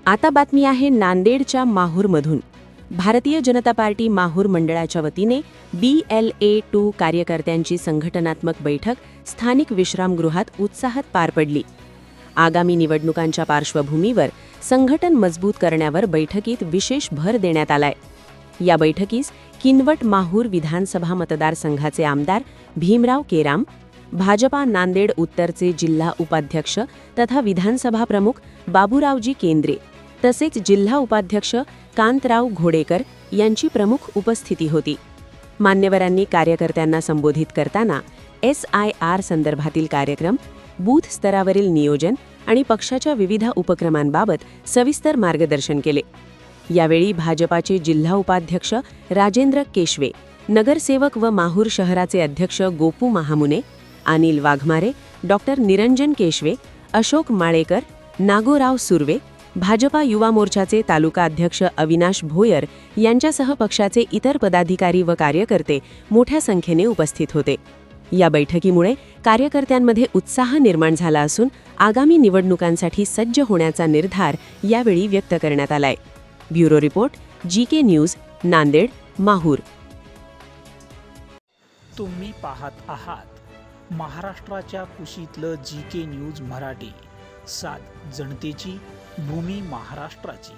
आता बातमी आहे नांदेडच्या माहूरमधून। भारतीय जनता पार्टी माहूर मंडळाच्या वतीने BLA2 कार्यकर्त्यांची संघटनात्मक बैठक स्थानिक विश्रामगृहात उत्साहात पार पडली। आगामी निवडणुकांच्या पार्श्वभूमीवर संघटन मजबूत करण्यावर बैठकीत विशेष भर देण्यात आलाय। या बैठकीस किनवट माहूर विधानसभा मतदारसंघाचे आमदार भीमराव केराम, भाजपा नांदेड उत्तरचे जिल्हा उपाध्यक्ष तथा विधानसभा प्रमुख बाबूरावजी केंद्रे तसेच जिल्हा उपाध्यक्ष कांतराव घोडेकर यांची प्रमुख उपस्थिती होती। मान्यवरांनी कार्यकर्त्यांना संबोधित करताना SIR संदर्भातील कार्यक्रम, बूथ स्तरावरील नियोजन आणि पक्षाच्या विविध उपक्रमांबाबत सविस्तर मार्गदर्शन केले। यावेळी भाजपाचे जिल्हा उपाध्यक्ष राजेंद्र केशवे, नगरसेवक व माहूर शहराचे अध्यक्ष गोपू महामुने, अनिल वाघमारे, डॉक्टर निरंजन केशवे, अशोक माळेकर, नागोराव सुर्वे, भाजपा युवा मोर्चाचे तालुका अध्यक्ष अविनाश भोयर यांच्यासह पक्षाचे इतर पदाधिकारी व कार्यकर्ते मोठ्या संख्येने उपस्थित होते। या बैठकीमुळे कार्यकर्त्यांमध्ये उत्साह निर्माण झाला असून आगामी निवडणुकांसाठी सज्ज होण्याचा निर्धार यावेळी व्यक्त करण्यात आलाय। Bureau report, GK news, Nanded, Mahur. तुम्ही पाहत आहात महाराष्ट्राच्या कुशीतलं GK न्यूज मराठी, सात जनतेची, भूमी महाराष्ट्राची।